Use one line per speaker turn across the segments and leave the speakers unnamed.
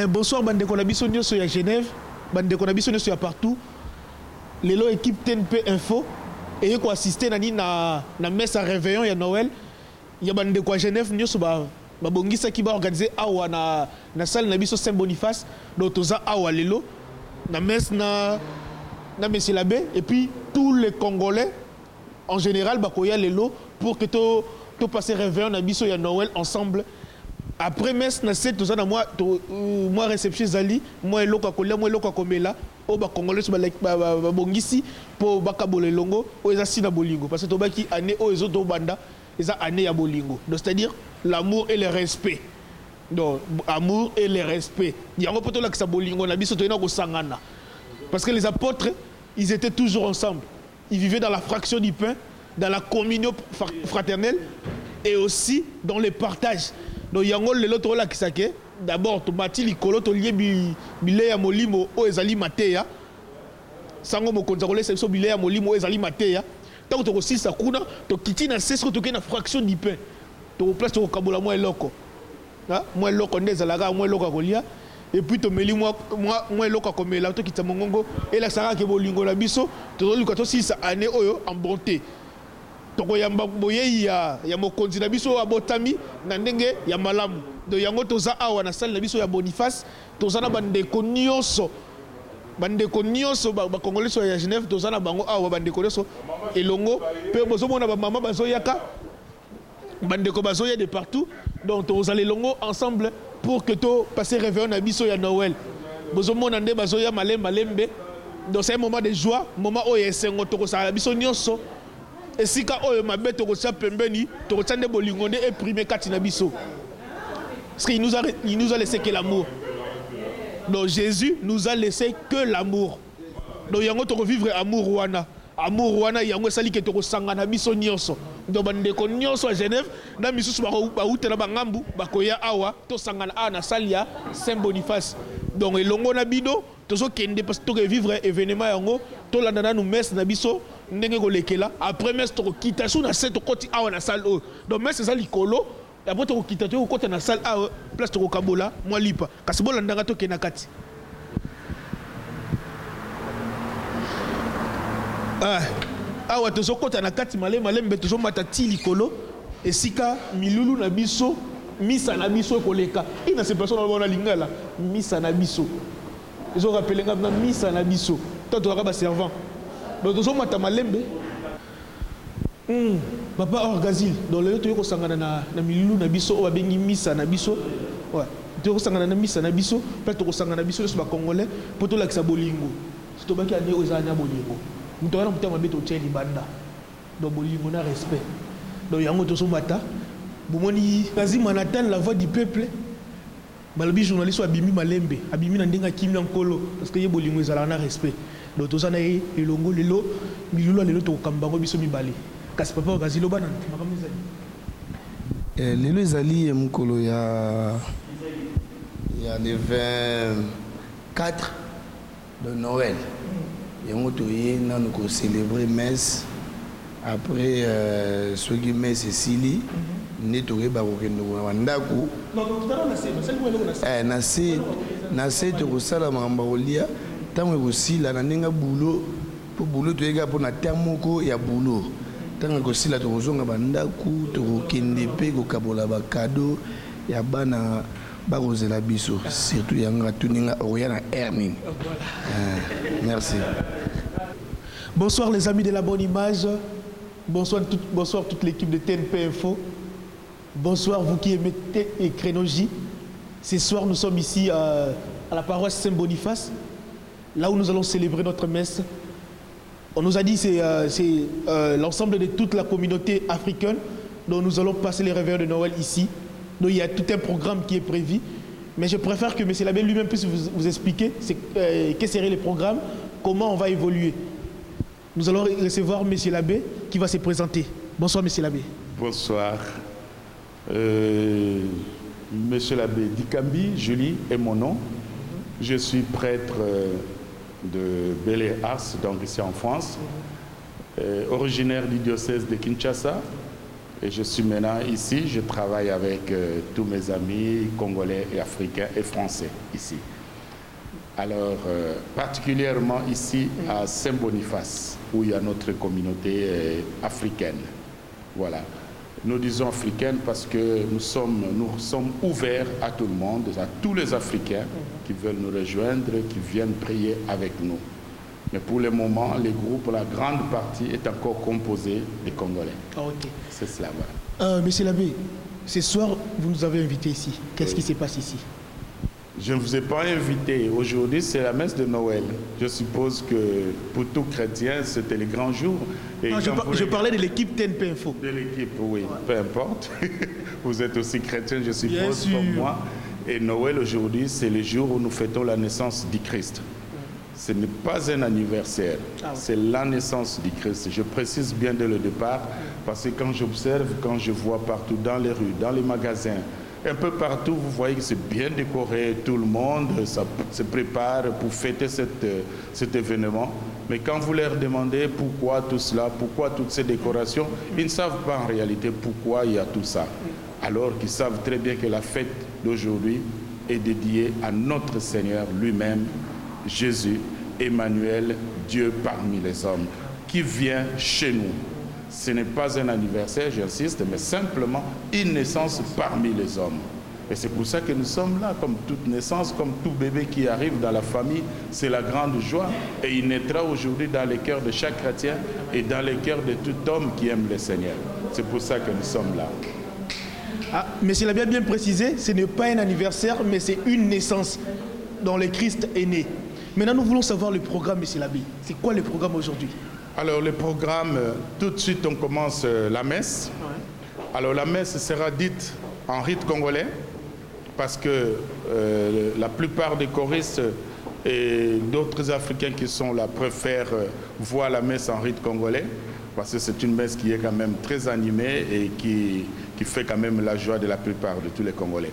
Bonsoir, bande de Konabiso Nyoso à Genève, bande de Konabiso Nyoso partout. Lelo équipe TNP Info et ko assister na messe à réveillon ya Noël. Ya bande de quoi Genève Nyoso ba bongisa qui va organiser awa na salle na biso Saint-Boniface donc toza awa lelo na messe na monsieur l'abbé et puis tous les Congolais en général bakoya lelo pour que to passer réveillon na biso ya Noël ensemble. Après messe na set toza na moi réception zali moi eloko kolia moi eloko komela o ba Congolais ba bongisi po bakabola longo o ezasi na bolingo parce que to baki année o ezoto banda eza année ya bolingo donc c'est-à-dire l'amour et le respect. Donc amour et le respect. Yango poto la kisa bolingo na biso to ina ko sangana. Parce que les apôtres ils étaient toujours ensemble. Ils vivaient dans la fraction du pain, dans la communion fraternelle et aussi dans le partage. Donc yango lelo to la kisake d'abord to mati likolo to lié bilé ya molimo o ezali mateya sango mokonza ko lesa so bilé ya molimo o ezali mateya tant to ko sisa kuna to kitina sesko to kena fraction du pain to place to kabola mo eloko ha mo eloko ndezalaka mo eloko kolia et puis to meli moi eloko komela to kitsa mongongo et la sara ke bolingo la biso to luka to sisa année oyo en bonté. Toko yamba boye ya mokonzi na biso abotami na ndenge ya malamu do yango toza awa na salle na biso ya Boniface toza na bandeko nyonso ba Congolais so ya Genève toza na bango awa bandeko nyonso elongo pe bozo mona ba mama bazoyaka bandeko bazoya de partout donc toza lelongo ensemble pour que to passer réveillon na biso ya Noël bozo mona nde bazoya malembe donc c'est un moment de joie moment o yesengo toko sa biso nyonso. Et si quand on m'a bête au sein pembeni, tu retiens des bolingondés et primé katinabiso. Parce qu'il nous a laissé que l'amour. Donc Jésus nous a laissé que l'amour. Donc yango to vivre amour wana. Amour wana yango sali ke to sangana biso nyonso. Donc bande ko nyonso à Genève, na misusu ba uta na bangambu bakoya awa to sangana na salia Saint-Boniface. Donc elongo na bido tozo kende parce que to vivre événement yango to landana nous messe na biso ndenge ko lekela après messe to kita sou na set koti awa na salle o donc messe ça likolo après to kita to kota na salle awa place to kabola moi lipa kasi bola ndanga to kena kati awa to kota na kati malembe to mata ti likolo esika milulu na biso misa na biso koleka ina ces personnes on lingala misa na biso ils ont rappelé nga misa na biso tant to ba servant donc nous sommes à Malembe. Papa Orgazil, dans le temps où on na milulu na biso, on a bengi misa na biso. Ouais. Tu as na misa na biso, peut-être on na biso sur le Congolais, pour tout l'accès bolingo. Si tu as bien dit aux années bolingo, nous t'avons peut-être ma bête au tchèque banda. Donc bolingo na respect. Donc yango to so mata. Bomoni kazi manatan la voix du peuple. Balobi journaliste abimi Malembe, abimi na ndenga kimi nkolo parce que ye bolingo ezala na respect. Donc tout ça na elongo lelo milulu lelo to kambango biso mibali kasi papa okazilo bana
lelo ezali mukolo ya le 24 de Noël yango toye nanu ko célébrer messe après ce qui messe esili ne toyeba kokende na ndako na se tokosala makambo kolia tango ekosila na ndenge bulo po bulo toyeka mpo na ta moko ya bulo ntango ekosila tokozonga bandako tokokende mpe kokabola bakado ya bana bakozela biso surtout yango atuninga oya na herning. Merci.
Bonsoir les amis de la bonne image, bonsoir toute l'équipe de TNP Info, bonsoir vous qui aimez et Crénologie. Ce soir nous sommes ici à la paroisse Saint-Boniface, là où nous allons célébrer notre messe. On nous a dit que c'est l'ensemble de toute la communauté africaine dont nous allons passer les réveillons de Noël ici. Donc il y a tout un programme qui est prévu. Mais je préfère que M. l'abbé lui-même puisse vous expliquer quels seraient les programmes, comment on va évoluer. Nous allons recevoir M. l'abbé qui va se présenter. Bonsoir M. l'abbé.
Bonsoir. Monsieur l'abbé Dikambi, Julie est mon nom. Je suis prêtre de Bel-Ars, donc ici en France, originaire du diocèse de Kinshasa. Et je suis maintenant ici, je travaille avec tous mes amis congolais et africains et français ici. Alors, particulièrement ici à Saint-Boniface, où il y a notre communauté africaine. Voilà. Nous disons africaine parce que nous sommes ouverts à tout le monde, à tous les Africains qui veulent nous rejoindre, qui viennent prier avec nous. Mais pour le moment, les groupes, la grande partie est encore composée des Congolais.
Ok.
C'est cela, voilà.
Monsieur l'abbé, ce soir, vous nous avez invités ici. Qu'est-ce qui se passe ici?
Je ne vous ai pas invité. Aujourd'hui, c'est la messe de Noël. Je suppose que pour tout chrétien, c'était le grand jour. Et
non, je parlais de l'équipe TNP Info.
De l'équipe, oui, peu importe. Vous êtes aussi chrétien, je suppose, comme moi. Et Noël, aujourd'hui, c'est le jour où nous fêtons la naissance du Christ. Ce n'est pas un anniversaire, c'est la naissance du Christ. Je précise bien dès le départ, parce que quand j'observe, quand je vois partout dans les rues, dans les magasins, un peu partout, vous voyez que c'est bien décoré, tout le monde se prépare pour fêter cet événement. Mais quand vous leur demandez pourquoi tout cela, pourquoi toutes ces décorations, ils ne savent pas en réalité pourquoi il y a tout ça. Alors qu'ils savent très bien que la fête d'aujourd'hui est dédiée à notre Seigneur lui-même, Jésus, Emmanuel, Dieu parmi les hommes, qui vient chez nous. Ce n'est pas un anniversaire, j'insiste, mais simplement une naissance parmi les hommes. Et c'est pour ça que nous sommes là, comme toute naissance, comme tout bébé qui arrive dans la famille, c'est la grande joie. Et il naîtra aujourd'hui dans les cœurs de chaque chrétien et dans les cœurs de tout homme qui aime le Seigneur. C'est pour ça que nous sommes là.
Ah, mais il a bien précisé, ce n'est pas un anniversaire, mais c'est une naissance dont le Christ est né. Maintenant, nous voulons savoir le programme, monsieur l'abbé. C'est quoi le programme aujourd'hui? Alors, le programme, tout de suite, on commence la messe. Ouais. Alors, la messe sera dite en rite congolais, parce que la plupart des choristes et d'autres Africains qui sont là préfèrent voir la messe en rite congolais, parce que c'est une messe qui est quand même très animée et qui fait quand même la joie de la plupart de tous les Congolais.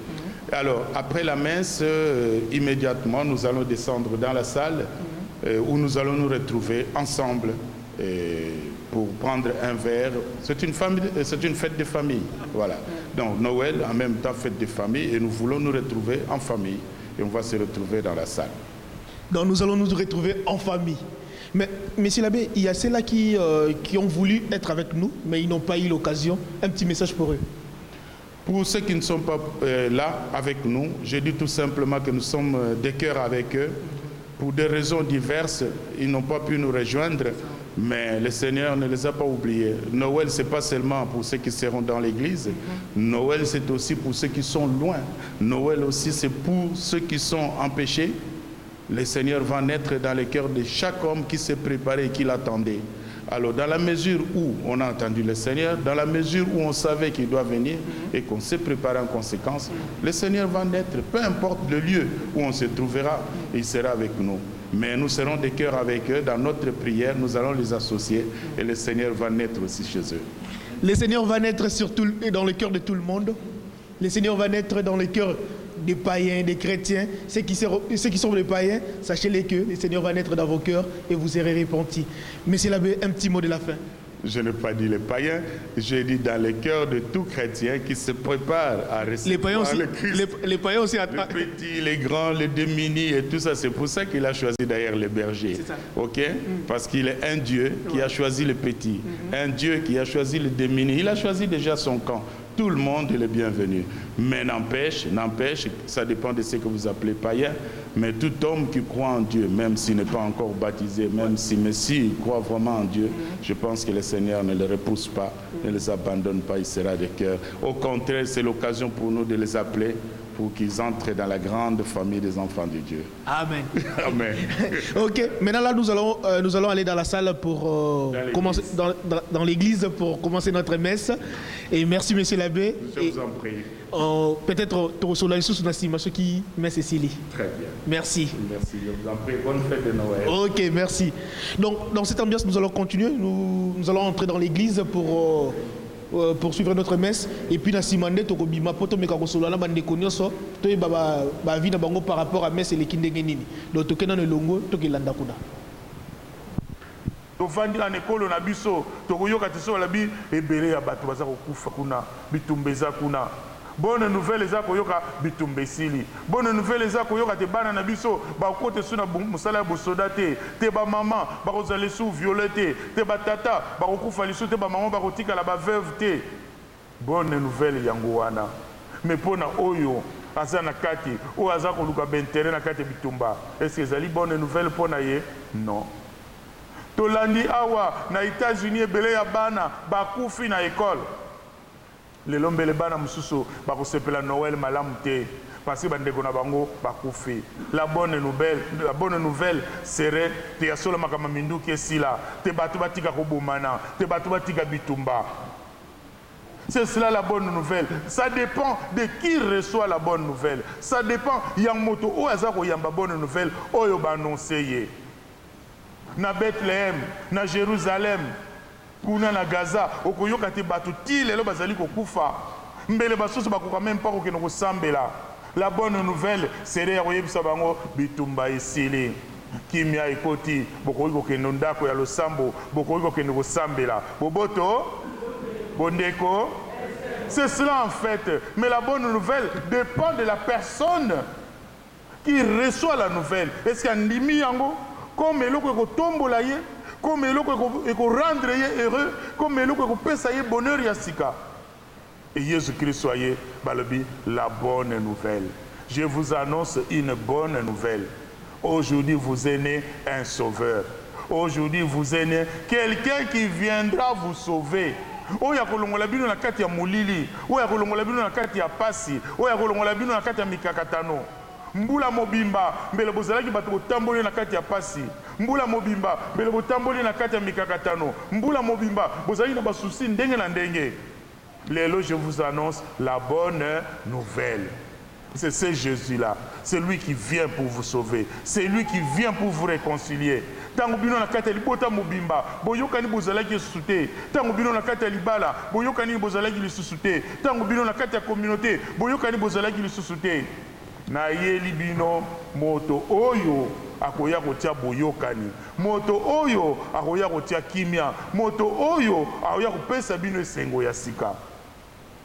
Alors, après la messe, immédiatement, nous allons descendre dans la salle où nous allons nous retrouver ensemble pour prendre un verre. C'est une fête de famille. Voilà. Donc, Noël, en même temps, fête de famille, et nous voulons nous retrouver en famille. Et on va se retrouver dans la salle. Donc, nous allons nous retrouver en famille. Mais, monsieur l'abbé, il y a ceux-là qui ont voulu être avec nous, mais ils n'ont pas eu l'occasion. Un petit message pour eux. Pour ceux qui ne sont pas là avec nous, je dis tout simplement que nous sommes de cœur avec eux. Pour des raisons diverses, ils n'ont pas pu nous rejoindre, mais le Seigneur ne les a pas oubliés. Noël, ce n'est pas seulement pour ceux qui seront dans l'église. Noël, c'est aussi pour ceux qui sont loin. Noël aussi, c'est pour ceux qui sont empêchés. Le Seigneur va naître dans le cœur de chaque homme qui s'est préparé et qui l'attendait. Alors, dans la mesure où on a entendu le Seigneur, dans la mesure où on savait qu'il doit venir et qu'on s'est préparé en conséquence, le Seigneur va naître, peu importe le lieu où on se trouvera, il sera avec nous. Mais nous serons de cœur avec eux, dans notre prière, nous allons les associer et le Seigneur va naître aussi chez eux. Le Seigneur va naître surtout dans le cœur de tout le monde. Le Seigneur va naître dans le cœur des païens, des chrétiens. Ceux qui sont des païens, sachez-les que le Seigneur va naître dans vos cœurs et vous serez repentis. Monsieur l'abbé, un petit mot de la fin. Je n'ai pas dit les païens, j'ai dit dans le cœur de tout chrétien qui se prépare à recevoir le Christ. Les païens aussi. Les petits, les grands, les démunis et tout ça. C'est pour ça qu'il a choisi d'ailleurs les bergers. C'est ça. Ok? Parce qu'il est un Dieu qui a choisi les petits, un Dieu qui a choisi les démunis. Il a choisi déjà son camp. Tout le monde est le bienvenu. Mais n'empêche, ça dépend de ce que vous appelez païen, mais tout homme qui croit en Dieu, même s'il n'est pas encore baptisé, même si Messie croit vraiment en Dieu, je pense que le Seigneur ne les repousse pas, ne les abandonne pas, il sera de cœur. Au contraire, c'est l'occasion pour nous de les appeler pour qu'ils entrent dans la grande famille des enfants de Dieu. Amen. Amen. Ok, maintenant là, nous allons aller dans la salle pour commencer, dans l'église pour commencer notre messe. Et merci, monsieur l'abbé. Je vous en prie. Peut-être sur la sous ceux qui messe Cécilie. Très bien. Merci. Merci, je vous en prie. Bonne fête de Noël. Ok, merci. Donc, dans cette ambiance, nous allons continuer. Nous allons entrer dans l'église pour suivre notre messe. Et puis, dans Simande, Tokobima, Poto Mekakosolana, Bandekonyoso, Toye Baba Vina Bango par rapport à messe et les Kindengenini. Donc, Tokena Nelongo, Tokelanda Kuna.
tovandi na ekolo na biso tokoyoka te so labi ebele ya bato baza kokufa kuna bitumba eza kuna. Bonne nouvelle eza koyoka bitumba esili. Bonne nouvelle eza koyoka te bana na biso bakote su na mosala ya bosoda te te bamama bakozala su viole te ba tata bakokufa lisu te bamama bakotikala baveuve te. Bonne nouvelle yango wana. Mais mpona oyo aza na kati oyo aza koluka bentere na kati ya bitumba, est-ce que ezali bonne nouvelle mpona ye? Non. Tolandi awa na États-Unis ebele ya bana bakufi na école. Lelo mbele bana mususu bakosepela Noël malamu te parce que bandeko na bango bakufi. La bonne nouvelle serait te yasola makama minduki esila te batu batika kobomana te batu batika bitumba. C'est cela la bonne nouvelle. Ça dépend de qui reçoit la bonne nouvelle. Ça dépend yang moto o azako yamba bonne nouvelle oyo ba annoncer. Na Bethléem, na Jérusalem, kuna na Gaza, okoyoka te batu ti lelo bazali kokufa. Mbele basusu bakoka même pas kokeno kosambela. La bonne nouvelle serait oyebisa bango bitumba esili. Kimia ekoti bokoyi kokendo ndako ya losambo, bokoyi kokendo kosambela. Boboto Bondeko, c'est cela en fait. Mais la bonne nouvelle dépend de la personne qui reçoit la nouvelle. Est-ce qu'il y a un limi yango? Comme il y a tombola ye, comme il y a rendre heureux, comme il y a pesa ye bonheur yasika. Et Jésus-Christ soyez balobi la bonne nouvelle. Je vous annonce une bonne nouvelle. Aujourd'hui vous êtes né un sauveur. Aujourd'hui vous êtes né quelqu'un qui viendra vous sauver. Oya kolongola bino na kati ya mulili, oya kolongola bino na kati ya pasi, oya kolongola bino na kati ya mikakatano. Mbula mobimba mbele bozalaki bato botamboli na kati ya pasi. Mbula mobimba mbele botamboli na kati ya mikakatano. Mbula mobimba bozalaki na basusi ndenge na ndenge. Lelo je vous annonce la bonne nouvelle. C'est ce Jésus-là. C'est lui qui vient pour vous sauver. C'est lui qui vient pour vous réconcilier. Tango bino na kati ya libota mobimba boyokani bozalaki susute. Tango bino na kati ya libala boyokani bozalaki lisusute. Tango bino na kati ya communauté boyokani bozalaki lisusute. Na yeli bino moto oyo akoya kotia boyokani. Moto oyo akoya kotia kimia. Moto oyo akoya kopesa bino esengo ya sika.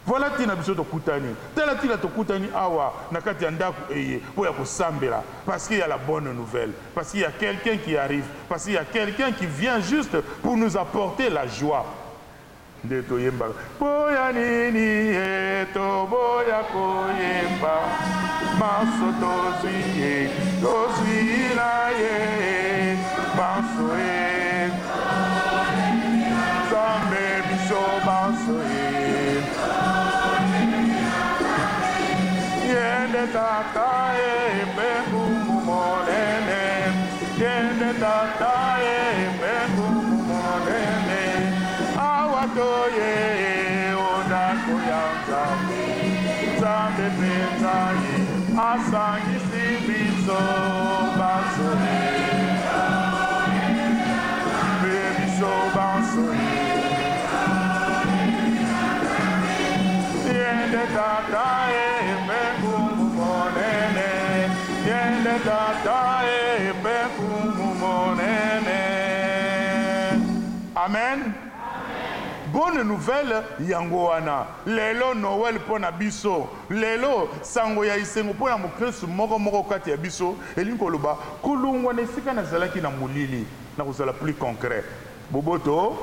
Voilà tina biso to kutani. Tela tina to kutani awa na kati ya ndako eye po ya kosambela parce qu'il y a la bonne nouvelle, parce qu'il y a quelqu'un qui arrive, parce qu'il y a quelqu'un qui vient juste pour nous apporter la joie. De to yemba. Boya nini eto boya koyemba. Maso to zui la ye. Maso e. Zambe biso maso e. Yende tata e bengu mumolene. Yende tata e bengu mumolene. Awatoye onako ya Zambe penzaye asangi sibiso basoye. Bebiso basoye. Yende tata e bengu monene. Yende tata e bengu monene. Amen. Bonne nouvelle yangoana. Lelo Noël pona biso. Lelo sango ya isengo pona mukristo moko kati ya biso. Elinkoloba kulungwa nesika na zalaki na mulili. Na kozala plus concret. Boboto,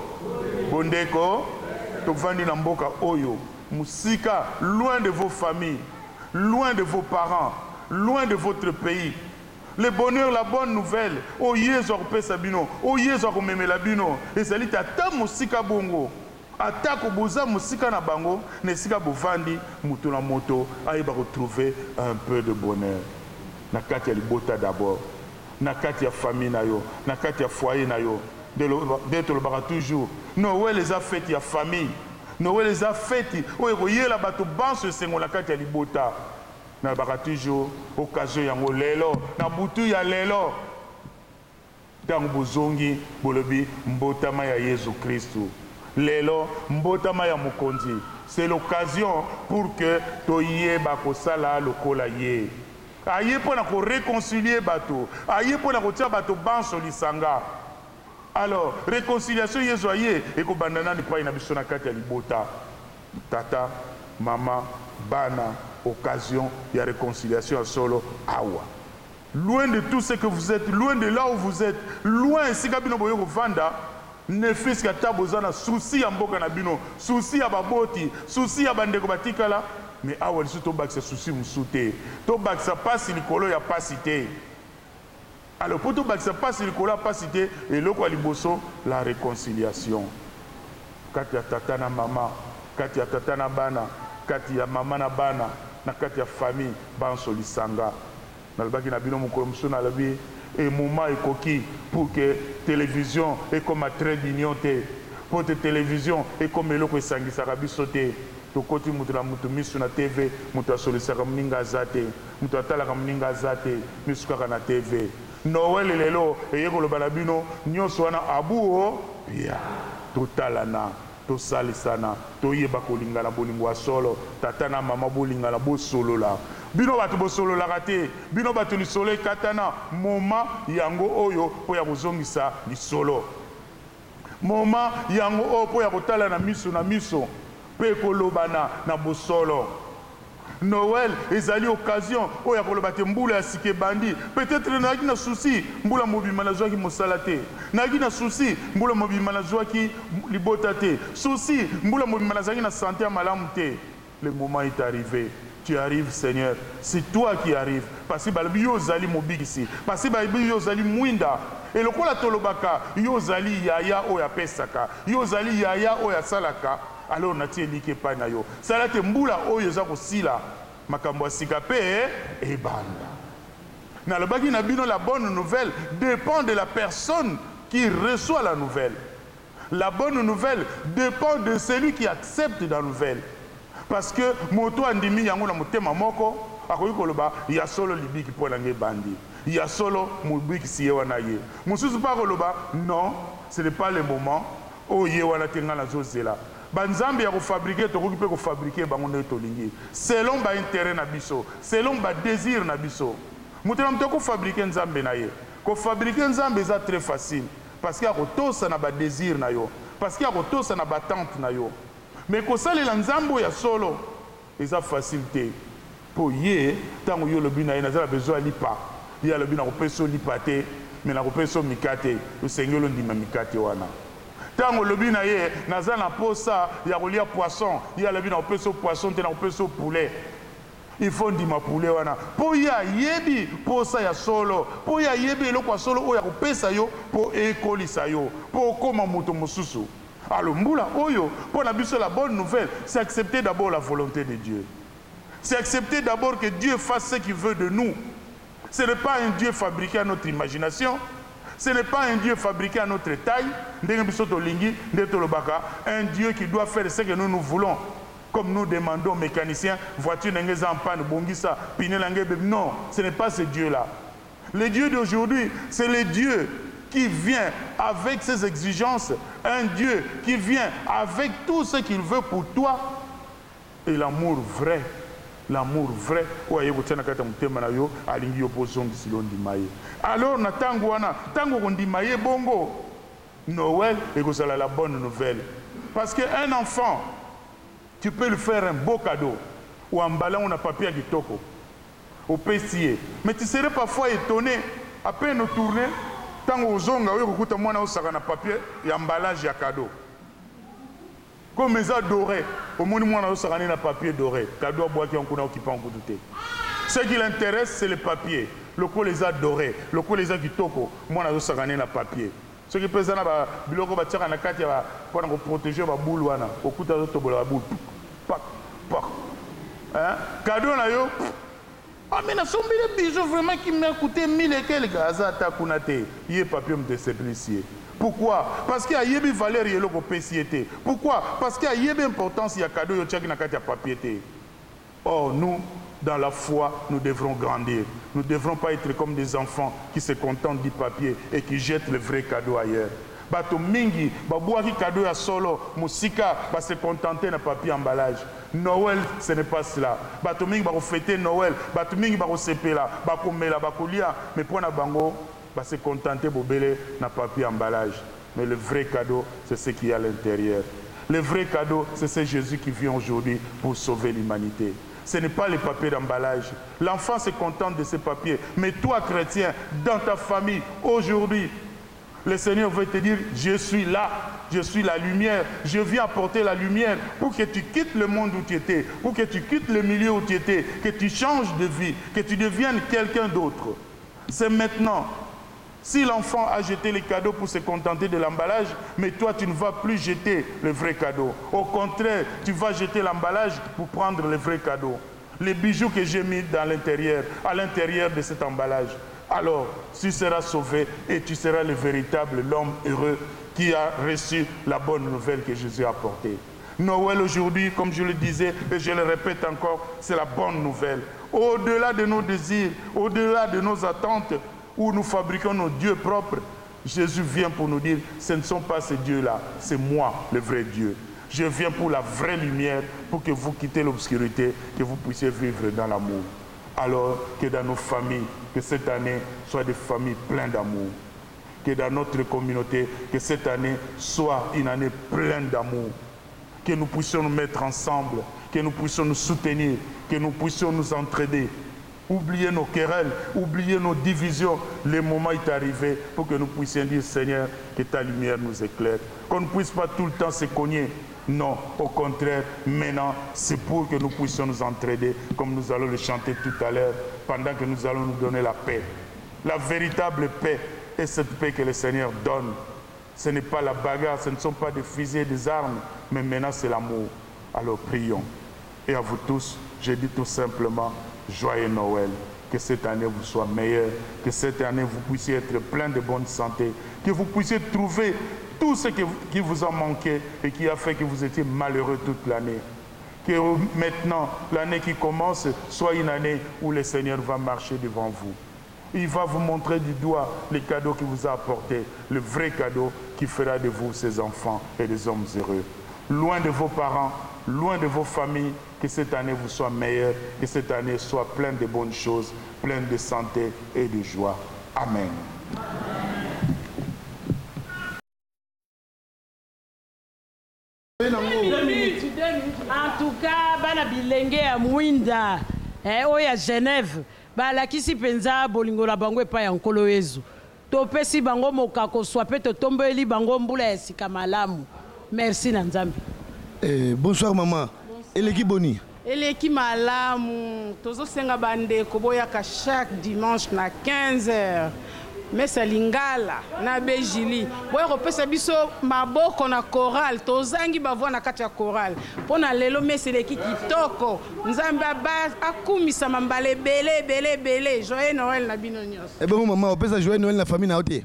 bondeko, tovandi na mboka oyo. Musika, loin de vos familles, loin de vos parents, loin de votre pays. Le bonheur, la bonne nouvelle. O yezo akopesa bino, o yezo akomemela bino. Ezali tata musika bongo. Atako boza musika na bango, nesika bovandi muto na moto ayeba retrouver un peu de bonheur. Na kati ya libota d'abord, na kati ya famille na yo, na kati ya foyer na yo. D'être le bara toujours. Noël les a fêtes ya famille. Noël les a fêtes. Oyo yela bato banso sengo na kati ya libota. Na bara toujours occasion yango lelo, na butu ya lelo. Tango bozongi bolobi mbotama ya Yesu Kristo. Lelo mbotama ya mukonzi. C'est l'occasion pour que toye bakosala lokola ye. Aye pona ko réconcilier bato. Aye pona ko tia bato banso lisanga. Alors, réconciliation yezoye et ko bandana ni pa ina biso na kati ya libota. Tata, maman, bana, occasion, il y a réconciliation à solo awa. Loin de tout ce que vous êtes, loin de là où vous êtes, loin si kabino boyo vanda, ne fils ka tabozana souci ya mboka na bino, souci ya baboti, souci ya bandeko batikala, mais awa liso to baksa souci musute. To baksa passe likolo ya pasité. Alors pour to baksa passe likolo ya pasité et loko aliboso la réconciliation. Kati ya tata na mama, kati ya tata na bana, kati ya mama na bana, na kati ya famille banso lisanga. Nalbaki na bino mukolo muso na labi et moment ekoki pour que télévision et comme un trait d'union te pour que télévision et comme eloko esangisaka biso te tokoti mutu na mutu misu na TV mutu asolisaka moninga aza te mutu atalaka moninga aza te misu kaka na TV. Noël lelo eye koloba na bino nyonso wana abuo pia totalana tosalisana toyeba kolingana bolingo ya solo tata na mama bolingana bosolola bino bato bosololaka te bino bato lisolo ekatana moma yango oyo mpo ya kozongisa lisolo moma yango oyo mpo ya kotala na miso mpe kolobana na bosolo. Noël ezali occasion oyo ya koloba te mbula ya sika ebandi. Peut-être nazalaki na souci mbula mobima nazwaki mosala te, nazalaki na souci mbula mobima nazwaki libota te, souci mbula mobima nazalaki na santé ya malamu te. Le moment est arrivé. Tu arrives, Seigneur. C'est toi qui arrives. Parce que balobi yo zali mobikisi. Parce que balobi yo zali mwinda. Et le kola tolobaka yo zali yaya oya pesaka. Yo zali yaya oya salaka. Alors nati elike pa na yo. Salate mbula oyo za kosila. Makambo sika pe e banda. Na lobaki na bino la bonne nouvelle dépend de la personne qui reçoit la nouvelle. La bonne nouvelle dépend de celui qui accepte la nouvelle. Parce que moto andimi yango na motema moko akoki koloba ya solo libiki po na nge bandi ya solo mobiki siye wana ye mususu pa koloba non ce n'est pas le moment o ye wana tenga na zozela banzambe ya kofabrike tokoki pe kofabrike bango nde tolingi selon ba intérêt na biso selon ba désir na biso motema mto kofabrike nzambe na ye kofabrike nzambe eza très facile parce que akotosa na ba désir na yo parce que akotosa na ba tante na yo. Mais kosalela nzambo ya solo eza facilité po ye tango yo lobi na ye nazala besoin lipa ya lobi na kopeso lipa te mais na kopeso mikate osengelo ndima mikate wana tango lobi na ye nazala na posa ya kolia poisson ya lobi na kopeso poisson te na kopeso poulet il faut ndima poulet wana po ya yebi posa ya solo po ya yebi eloko ya solo oyo ya kopesa yo po ekolisa yo po okoma moto mosusu. Alors, Mboula Oyo, pour la bonne nouvelle, c'est accepter d'abord la volonté de Dieu. C'est accepter d'abord que Dieu fasse ce qu'il veut de nous. Ce n'est pas un Dieu fabriqué à notre imagination. Ce n'est pas un Dieu fabriqué à notre taille. Un Dieu qui doit faire ce que nous voulons. Comme nous demandons aux mécaniciens, voiture n'est en panne, bongisa, pinel. Non, ce n'est pas ce Dieu-là. Le Dieu d'aujourd'hui, c'est le Dieu qui vient avec ses exigences, un Dieu qui vient avec tout ce qu'il veut pour toi, et l'amour vrai, alors na tango wana tango kondimaye bongo Noël et la bonne nouvelle, parce qu'un enfant tu peux lui faire un beau cadeau ou un ballon ou un papier kitoko au pessier, mais tu serais parfois étonné à peine tourner tango ozonga oyo kokuta mwana osaka na papier ya emballage ya cadeau comme eza doré omoni mwana osaka na papier doré cadeau abwaki nkuna okipa nkutu te. Ce qui l'intéresse c'est le papier loko les a doré loko les a kitoko mwana osaka na papier ce qui pesa na ba biloko batiaka na kati ya pona ko protéger ba boule wana okuta tobola ba boule pak pak hein cadeau na yo. Ah mais na sombi les bijoux vraiment qui m'a coûté 1000 et quelques azata kunate yé papier me déceplicé. Pourquoi? Parce qu'il y a yebi valeur yelo ko pesiété. Pourquoi? Parce qu'il y a yebi importance il y a cadeau yo tchaki na kati ya papier. Or nous dans la foi nous devrons grandir. Nous ne devrons pas être comme des enfants qui se contentent du papier et qui jettent le vrai cadeau ailleurs. Bato mingi babouaki cadeau ya solo musika va se contenter na papier emballage. Noël ce n'est pas cela. Bato mingi ba ko fêter Noël, bato mingi ba ko sepela, ba ko mela ba ko lia, mais pour na bango va se contenter bobele na papier emballage. Mais le vrai cadeau, c'est ce qui est à l'intérieur. Le vrai cadeau, c'est ce Jésus qui vient aujourd'hui pour sauver l'humanité. Ce n'est pas les papiers d'emballage. L'enfant se contente de ces papiers. Mais toi, chrétien, dans ta famille, aujourd'hui, le Seigneur veut te dire, je suis là, je suis la lumière, je viens apporter la lumière pour que tu quittes le monde où tu étais, pour que tu quittes le milieu où tu étais, que tu changes de vie, que tu deviennes quelqu'un d'autre. C'est maintenant. Si l'enfant a jeté les cadeaux pour se contenter de l'emballage, mais toi, tu ne vas plus jeter le vrai cadeau. Au contraire, tu vas jeter l'emballage pour prendre le vrai cadeau. Les bijoux que j'ai mis dans l'intérieur, à l'intérieur de cet emballage. Alors, tu seras sauvé et tu seras le véritable, l'homme heureux qui a reçu la bonne nouvelle que Jésus a apportée. Noël aujourd'hui, comme je le disais et je le répète encore, c'est la bonne nouvelle. Au-delà de nos désirs, au-delà de nos attentes, où nous fabriquons nos dieux propres, Jésus vient pour nous dire, ce ne sont pas ces dieux-là, c'est moi, le vrai Dieu. Je viens pour la vraie lumière, pour que vous quittez l'obscurité, que vous puissiez vivre dans l'amour. Alors que dans nos familles, que cette année soit des familles pleines d'amour. Que dans notre communauté, que cette année soit une année pleine d'amour. Que nous puissions nous mettre ensemble, que nous puissions nous soutenir, que nous puissions nous entraider. Oubliez nos querelles, oubliez nos divisions. Le moment est arrivé pour que nous puissions dire, Seigneur, que ta lumière nous éclaire. Qu'on ne puisse pas tout le temps se cogner. Non, au contraire, maintenant, c'est pour que nous puissions nous entraider, comme nous allons le chanter tout à l'heure, pendant que nous allons nous donner la paix. La véritable paix est cette paix que le Seigneur donne. Ce n'est pas la bagarre, ce ne sont pas des fusils et des armes, mais maintenant c'est l'amour. Alors prions. Et à vous tous, je dis tout simplement, joyeux Noël. Que cette année vous soit meilleure, que cette année vous puissiez être plein de bonne santé, que vous puissiez trouver tout ce qui vous a manqué et qui a fait que vous étiez malheureux toute l'année. Que maintenant, l'année qui commence soit une année où le Seigneur va marcher devant vous. Il va vous montrer du doigt les cadeaux qu'il vous a apportés, le vrai cadeau qui fera de vous ses enfants et des hommes heureux. Loin de vos parents, loin de vos familles, que cette année vous soit meilleure, que cette année soit pleine de bonnes choses, pleine de santé et de joie. Amen.
En tout cas, bana bilenge ya Mwinda, oya Genève, balakisi penza bolingo la bango epai ya nkolo Yezu. Topesi bango mokako swape totombeli bango mbula ya sika malamu. Merci na Nzambe.
Bonsoir maman. Eleki boni.
Eleki malamu. Tozo senga bande koboyaka chaque dimanche na 15h. Mesa lingala na bejili. Boya kopesa biso maboko na chorale. Tozangi bavwa na kati ya chorale. Pona lelo mesa eleki kitoko. Nzambe akumisa mambale bele. Joyeux Noël na bino nyos.
Eh ben maman, opesa joyeux Noël na famille na ote.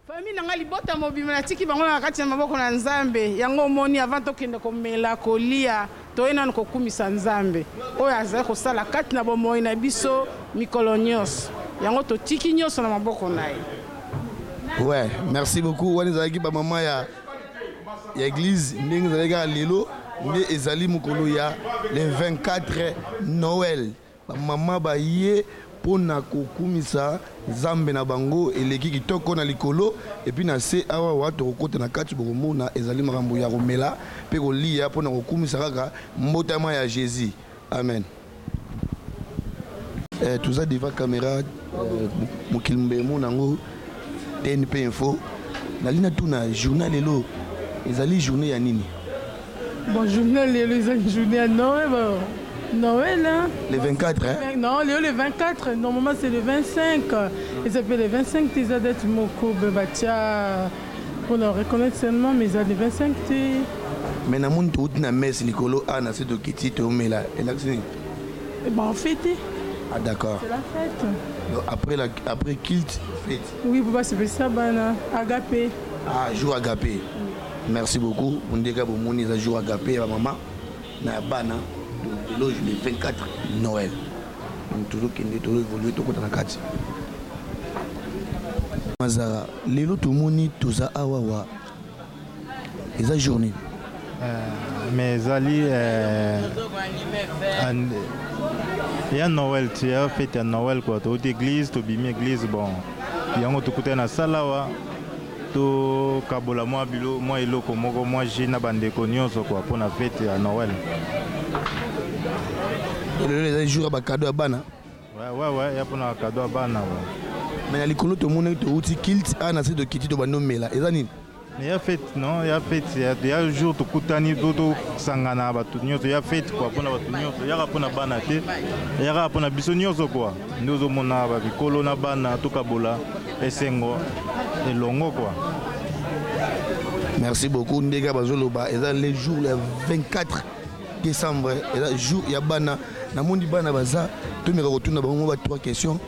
Famille nanga libota mobima na tiki bango na kati ya maboko na Nzambe. Yango moni avant tokende komela kolia. Toyena nko kumisa Nzambe. Oyo azali kosala kati na bomoi na biso mikolo nyos. Yango to tiki nyos na maboko na ye.
Ouais, merci beaucoup. Wani zalaki ba maman ya église ndenge zalaka lelo nde ezali mukolo ya le 24 Noël. Ba maman ba ye pona kokumisa Nzambe na bango eleki kitoko na likolo et puis na se awa watu kokota na kati bokomona ezali makambo ya komela pe kolia pona kokumisa kaka mbotama ya Jésus. Amen. Tout ça devant caméra mokilumbe monango TNP info nalina tuna journal lelo ezali journée ya nini?
Bon journal lelo ezali journée à Noël. Noël, hein?
Le 24, hein?
Non, le 24, normalement c'est le 25. Ils appellent le 25, ils ont d'être moko, bebatia. Pour leur reconnaître seulement, mais ils ont le 25.
Mais na moun tout na messe Nicolo a na cette kiti to mela.
Eh ben, fête.
Ah d'accord.
C'est la fête.
Donc, après kilt, fête.
Oui, pour passer ça, bana, agapé.
Ah, jour agapé. Merci beaucoup. On dit que vous moni za jour agapé à maman. Na bana. Donc, le 24 Noël. Donc, toujours qu'il est toujours évolué tout dans la carte. Mazara, les lots moni toza awawa. Les a journée.
Mais Ali, il y a Noël, tu as fait un Noël quoi. Tu as église, tu as bimi église, bon. Il y a un autre côté na salawa. to kabola moi bilo moi eloko moko moi j'ai na bandeko nyonso quoi pour la fête à Noël.
Les jours à cadeau à bana.
Ouais, y a pour un cadeau à bana.
Mais les colons tout le monde est outil kilt à na de kiti to banomé là. Ezani.
Il y a fête non, il y a fête, il y a un jour to kutani dodo sangana batu nyonso, il y a fête quoi pour na batu nyonso, il y a pour na bana te, il y a pour na biso nyonso quoi. Nous au mona ba bikolo na bana to kabola esengo elongo quoi.
Merci beaucoup Ndega Bazoloba. Et les jours le 24 décembre, et là jour il y a bana na mondi bana baza, tout me retourne ba trois questions.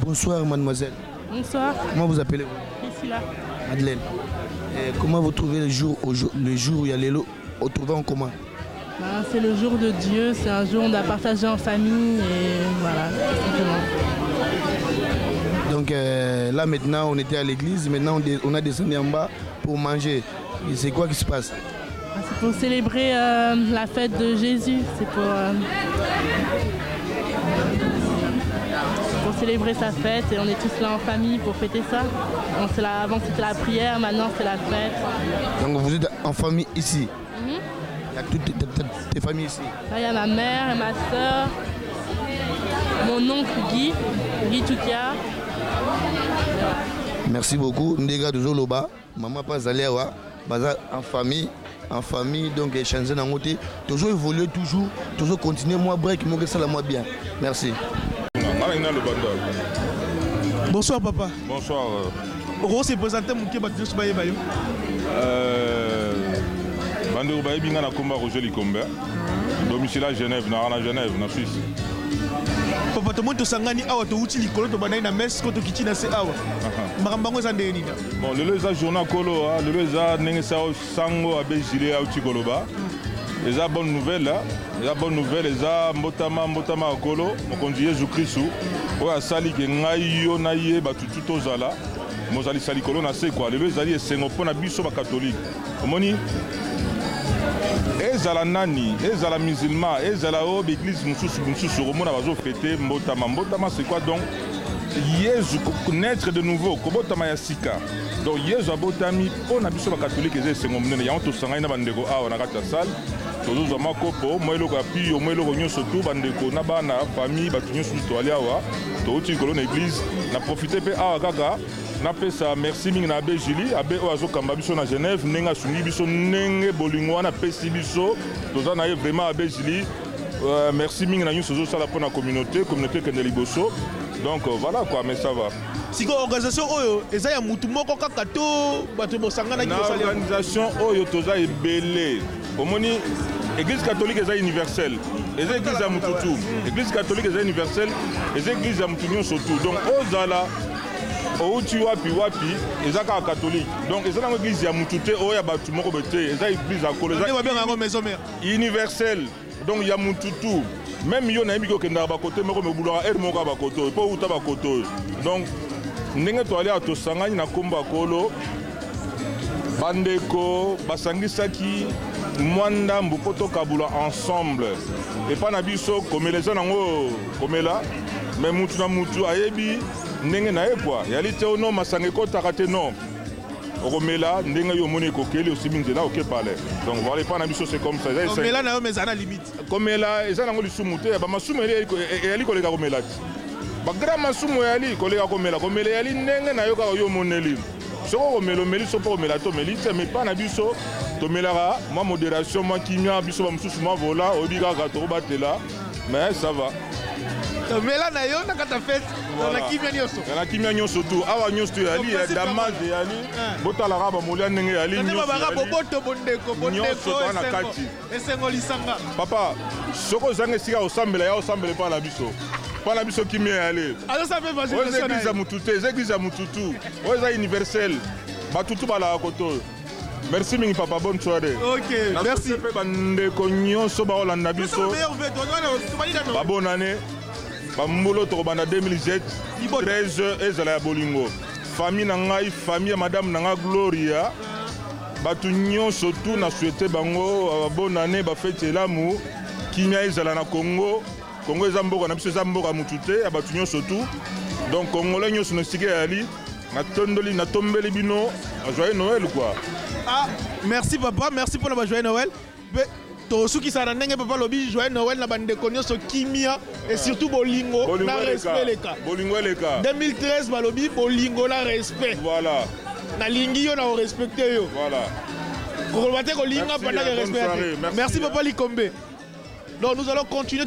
Bonsoir mademoiselle.
Bonsoir.
Comment vous appelez-vous?
Priscilla.
Madeleine. Comment vous trouvez le jour où il y a les lots au trouvant en commun?
C'est le jour de Dieu, c'est un jour où on a partagé en famille et voilà, tout simplement.
Donc là maintenant on était à l'église, maintenant on a descendu en bas pour manger. Et c'est quoi qui se passe?
C'est pour célébrer la fête de Jésus, c'est pour célébrer sa fête et on est tous là en famille pour fêter ça. Avant c'était la prière, maintenant c'est la fête.
Donc vous êtes en famille ici? Il y a toutes tes familles ici?
Là il y a ma mère et ma soeur, mon oncle Guy Toukia.
Merci beaucoup. Ndega de Zoloba, maman pas allée en famille, donc échanger dans côté. Toujours évoluer, toujours continuer, moi break, moi que ça la moi bien. Merci.
Bonsoir papa.
Bonsoir.
On s'est présenté mon kébat de Subaye Bayo.
Bandou Baye Binga na combat Roger Likombe. Domicile à Genève, na Genève, na Suisse.
Papa to monto sangani awa to uti likolo to banai na mes ko to kitina se awa. Makambango za ndeni na.
Bon, le za journal kolo, le za nenge sa sango abe gilet a uti koloba. Les bonnes nouvelles, les mbotama kolo, mon conduit Jésus-Christ, ou à sali que ngayo naie batutu tozala, mozali sali kolo na se quoi, les zali sengopona biso ba catholique. Omoni ezala nani, ezala musulman, ezala o église mususu romona bazo fêter mbotama c'est quoi donc Yesu naître de nouveau, kobotama ya sika. Donc Yesu abotami pona biso ba catholique ezé sengomnene ya to sanga ina bandeko awa na kata salle. Tous les makopo, moi le capi, moi le rognon surtout, bandeko, nabana, famille, batunyo sur toaliawa, tout le monde l'église, n'a profité pe à gaga, n'a fait ça merci ming na abbé Julie, abbé oazo kambabiso na Genève, nenga suni biso nenge bolingwa na pesi biso, tous en aille vraiment abbé Julie, merci ming na nous sozo ça la pour la communauté Kendeliboso, donc voilà quoi, mais ça va.
Si l'organisation oyo, eza ya mutu moko kaka to bato bosanga na
kiosali. L'organisation oyo toza ebele. Omoni Église catholique est universelle. Les églises à Mututu. L'église catholique est universelle. Les églises à Mututu surtout. Donc Ozala, Outi wapi, les églises catholiques. Donc les églises à Mututu, Oya Batu Mokobete, les églises à Kolo. Universelle. Donc il y a Mututu. Même si on a mis que n'a pas côté, mais on a aide mon gars côté, pas où t'as pas côté. Donc n'engue toi aller à Tosanga, na Komba Kolo, Bandeko, Basangisaki. Mwanda Mbupoto Kabula ensemble et pas nabiso comme les gens comme là mais mutu na mutu ayebi ndenge na ye quoi yali te ono masangeko takate non romela ndenge yo moni kokeli aussi minzela OK parler donc voilà pas nabiso c'est comme ça
comme là na yo mais ana limite
comme là ezana ngo lisumu te ba masumu yali kolega komela ba grand masumu yali kolega komela yali ndenge na yo ka yo moneli soko komelo so po komela to melite mais pas nabiso tomelara moi modération moi kimia biso ba mususu moi vola obiga gato batela mais ça va
tomela na yo na kata fête na kimia nyoso
na kimia nyoso tout awa nyoso yali ya damage yali botala raba molia ndenge yali
nyoso baba boboto bondeko
na kati
esengo lisanga
papa soko zange sika osambela pa na biso pas la biso kimia yali
alors ça fait évangélisation
église à mututu église à mututu oza universel batutu bala koto. Merci mingi papa, bonne soirée.
Ok, merci.
Bonne année. Bambolo Torobanda 2007, 13 ezala ya bolingo. Famille nangai, famille madame nanga Gloria. Batu nyonso tout na souhaité bango bonne année ba fête l'amour. Kimia ezala na Congo. Congo ezamboka na biso ezamboka mutute ya batu nyonso tout. Donc Congolais nyonso no sike ali. na tombeli bino joyeux Noël quoi.
Ah, merci papa, merci pour la joyeux Noël. To suki sa ndenge papa lobi joyeux Noël na bande konyoso kimia et surtout bolingo na respect les cas.
Bolingo les cas.
2013 balobi bolingo na respect.
Voilà.
Na lingi yo na respecter yo.
Voilà.
Ko linga pendant que respect. Merci papa Likombe. Donc nous allons continuer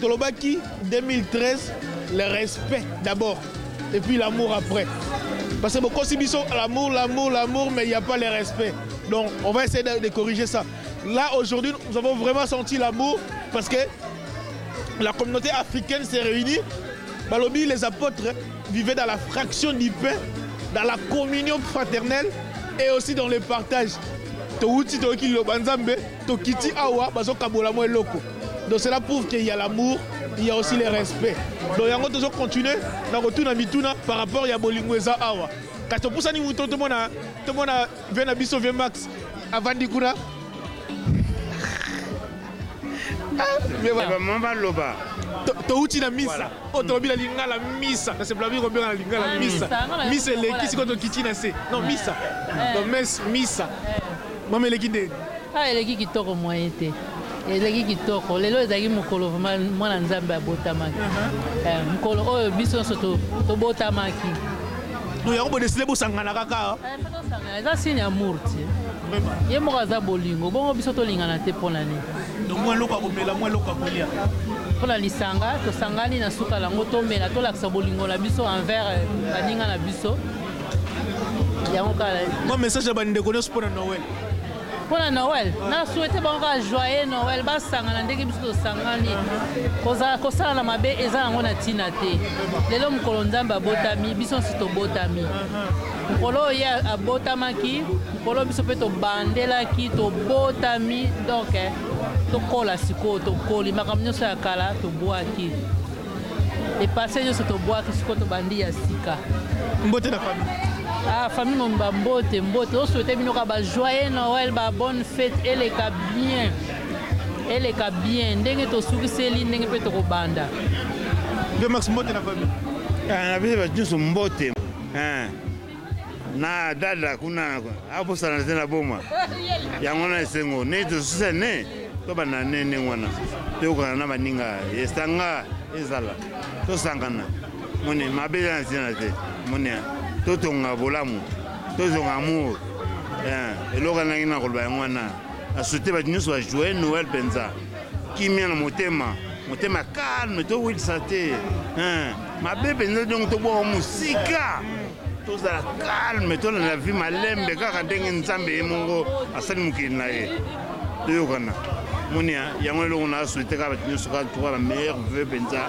Tolobaki 2013 le respect d'abord et puis l'amour après. Parce que beaucoup sont l'amour, mais il n'y a pas le respect. Donc on va essayer de corriger ça. Là aujourd'hui nous avons vraiment senti l'amour parce que la communauté africaine s'est réunie. Balobi, les apôtres vivaient dans la fraction du pain, dans la communion fraternelle et aussi dans le partage. Donc cela prouve qu'il y a l'amour, il y a aussi le respect. Donc il y a toujours continuer dans retour à Mituna par rapport à Bolingweza Awa. Quand pour ça nous tout le monde a venu à Bisso Max avant d'Ikuna.
Maman Loba.
Touti na misa. Otobi la linga la misa. C'est pas bien combien la linga la misa. Misa le qui c'est quand kiti na se. Non misa. Donc misa. Maman le qui de.
Ah le qui toko moyen té. Eleki kitoko lelo ezaki mokolo vraiment mwana nzambe abotamaki mokolo oyo biso nyonso tobotamaki
yango bodesile bosangana kaka
eza signe amour ti ye moko aza bolingo bongo biso tolingana te mpona nini
mwa eloko akomela mwa eloko akolia
mpona lisanga tosangani na suka lango tomela tolakisa bolingo na biso envers baninga na biso yango kala
mwa message ya bandeko nyonso mpona Noël.
Pour la Noël, na souhaité bon joyeux Noël, bas sangana ndenge biso to sangani. Koza na mabe eza ngo na tina te. Lelo mukolo nzamba abotami, biso sito botami. Mukolo ya abotamaki, mukolo biso pe to bandelaki to botami donc to kola siko to koli makamnyo sa kala to boaki. Et passer yo to boaki siko to bandi ya sika.
Mbote na famille.
Ah, famille Momba Mbote, on souhaite un joyeux Noël, une bonne fête, elle est bien. Elle est bien. Ndenge to suki seli, ndenge pe to banda.
Bien Max Mbote na famille.
Na bise ba nyuso Mbote. Na dada kuna hapo sana tena boma. Yango na sengo, ne to sene. To bana nene ngwana. To kana na baninga, yestanga ezala. To sangana. Mone mabela na te. Mone totonga bolamu tozonga amour eloko nangi na koloba yango wana asute bato nyonso bajoyeux Noël mpenza kimia na motema calme towilisa te mabe mpenza donc tobwaka mosika tozala calme tolanda vie malembe kaka ndenge nzambe ye moko asali mokili na ye toyokana monia yango eloko na asute kaka bato nyonso kaka toka bameilleur veu mpenza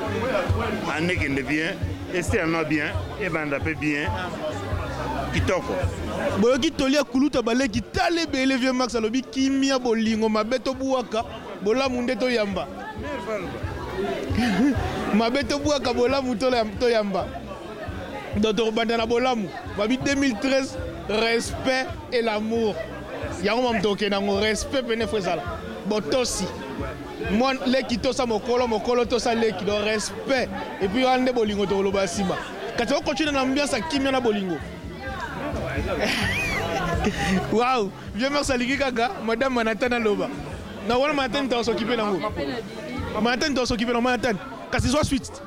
anekende bien estelana bien ebanda mpe bien kitoko
boyoki tolia kuluta baleki tale bele vieux Max alobi kimia bolingo mabe tobuwaka bolamu nde toyamba mabe tobuwaka bolamu toyamba donc tokobanda na bolamu babi 2013 respect et l'amour yango mam toke nango respect pene fresala botosi moi leki tosa mokolo tosa leki donc respect et puis ande bolingo tokoloba nsima kati okotuna na ambiance ya kimia na bolingo. Waouh, vieux Max alingi kaka madame Manhattan loba. Na wana Manhattan ta s'occuper nango. Manhattan ta s'occuper na Manhattan. Kasi soit suite.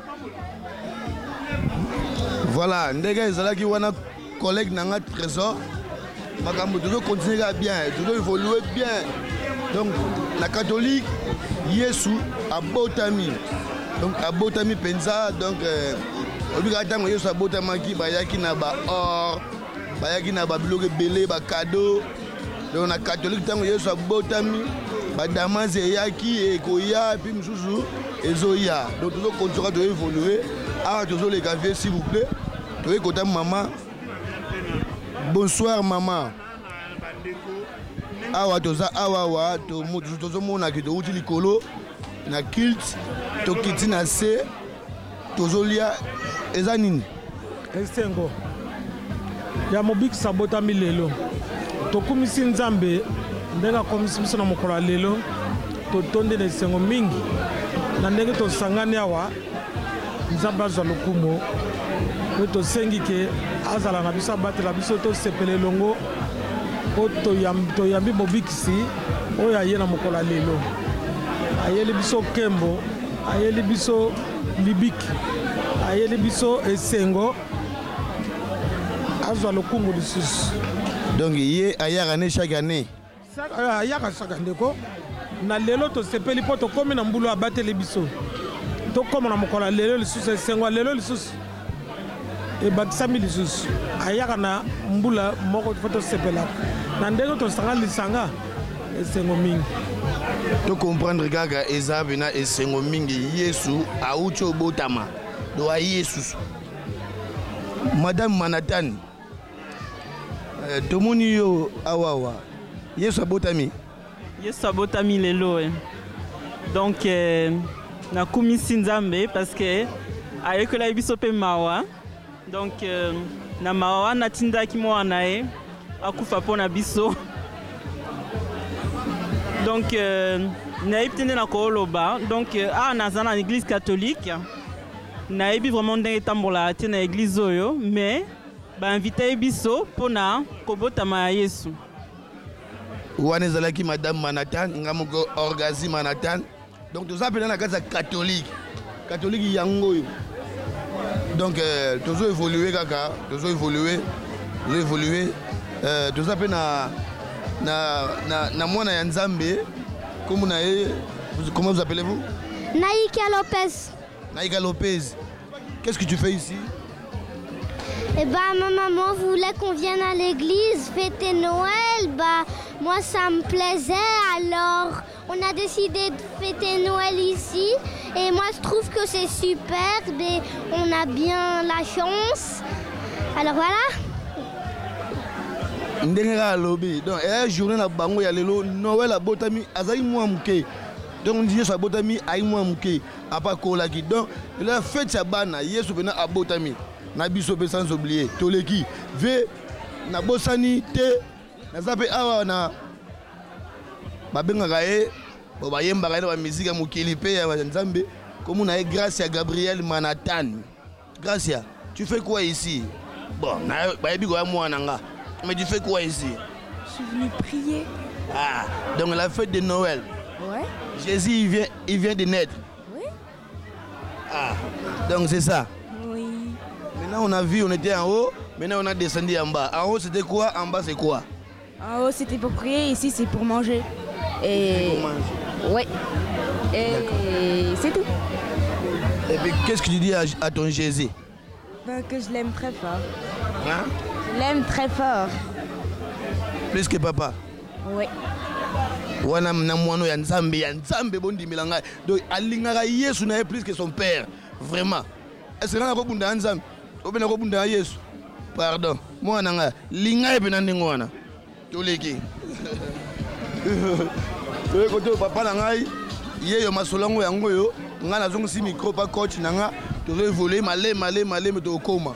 Voilà, ndega ezalaki wana collègue nanga trésor. Makambo toujours continuer bien, toujours évoluer bien. Donc la catholique Yesu abotami. Donc abotami penza donc obligatement Yesu abotamaki bayaki na ba or bayaki na ba biloko belé ba cadeau. Donc na catholique tango Yesu abotami ba damas eyaki ekoya puis mususu ezoya. Donc toujours continuer de évoluer. Ah toujours les gars s'il vous plaît. Toi écoutez maman. Bonsoir maman. Awa toza awa to mona ki to uti likolo na kilt to kiti na se tozolia eza nini
esengo ya mobikisa abotami lelo tokumisi nzambe ndenge akomisi biso na mokolo ya lelo totonde na esengo mingi na ndenge tosangani awa nzambe azwa lokumu oyo tosengi ke azala na biso abatela biso tosepele elongo po toyambi mobikisi oyo aye na mokolo ya lelo ayeli biso nkembo ayeli biso libiki ayeli biso esengo azwa lokumu lisusu
donc ye ayaka ne chaque année
ayaka chaque année ko na lelo tosepeli mpo tokómi na mbulu abateli biso tokóma na mokolo ya lelo lisusu esengo ya lelo lisusu ebakisami lisusu ayaka na mbula moko fo tosepelaka na ndenge tosanga lisanga esengo mingi
tocomprendre kaka eza pena esengo mingi yesu auti obotama do a yesu madame Manhattan tomoni yo awawa yesu abotami
lelo donc nakumisi nzambe parce que ayekolaki biso mpe mawa donc na mawa wana atindaki mwana na ye akufa mpo na biso donc nayebi te nde na kooloba donc awa naza na église catholique nayebi vraiment ndenge etambolaka te na église oyo mais bainvite biso mpona kobotama ya yesu
wana ezalaki madame Manhattan nga moko orgasi Manhattan donc toza mpena na kati ya catholique yango oyo donc tozo évoluer kaka tozo évoluer toza mpe na mwana ya nzambe comme na ye comment vous appelez-vous? Naïka Lopez. Qu'est-ce que tu fais ici?
Eh ben, ma maman voulait qu'on vienne à l'église fêter Noël. Bah, moi, ça me plaisait. Alors, on a décidé de fêter Noël ici. Et moi, je trouve que c'est superbe et on a bien la chance. Alors, voilà.
Ndengera lobby. Donc, journée na bango ya lelo Noël abotami azali mwa muke. Donc, on dit Yesu abotami ayi mwa muke. Apa kolaki. Donc, la fête ya bana Yesu bena abotami. Na biso pe sans oublier toleki ve na bosani te na zape awa na babengaka ye bo bayembaka na ba musique ya mokili pe ya nzambe comme na ye Gracia Gabriel Manhattan. Gracia, tu fais quoi ici? Bon, na bayebi ko ya mwana nga. Mais tu fais quoi ici?
Je suis venu prier.
Ah, donc la fête de Noël.
Ouais.
Jésus il vient de naître.
Oui.
Ah, donc c'est ça.
Oui.
Maintenant on a vu, on était en haut, maintenant on a descendu en bas. En haut c'était quoi? En bas c'est quoi?
En haut c'était pour prier, ici c'est pour manger. Et...
pour manger.
Ouais. Et c'est tout.
Et puis qu'est-ce que tu dis à ton Jésus?
Ben, que je l'aime très fort.
Hein?
Je l'aime très fort.
Plus que papa?
Oui.
Wana na mwana ya nzambe bondimela ngai. Donc alingaka Yesu na plus que son père. Vraiment. Est-ce que na ko bunda nzambe? Obena ko bunda Yesu. Pardon. Mwana nga linga epena ndingo wana. Toleki. Oye koto papa na ngai yeyo masolongo yango yo nga nazongo si micro pa coach nanga to voler malé to koma.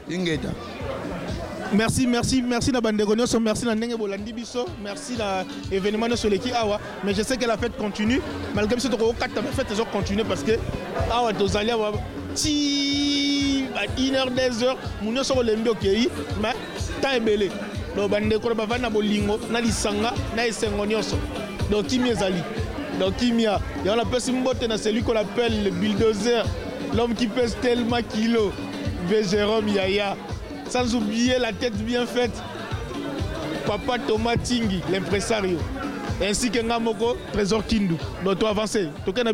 Ingeta.
Merci na bandeko nyonso, merci na ndenge bolandi biso, merci na événement sur l'équipe awa, mais je sais que la fête continue malgré que to kata la fête toujours continuer parce que awa tozali awa ti 1h 2h munyo so lembi okei mais temps ebele do bandeko ba vana bolingo na lisanga na esengo nyonso donc kimia ezali donc kimia et on appelle Simbote na celui qu'on appelle le bulldozer, l'homme qui pèse tellement kilos, Jérôme Yaya. Sans oublier la tête bien faite, Papa Thomas Tingi, l'impresario, ainsi que Ngamoko, Trésor Kindu. Donc, tu avances, tu as un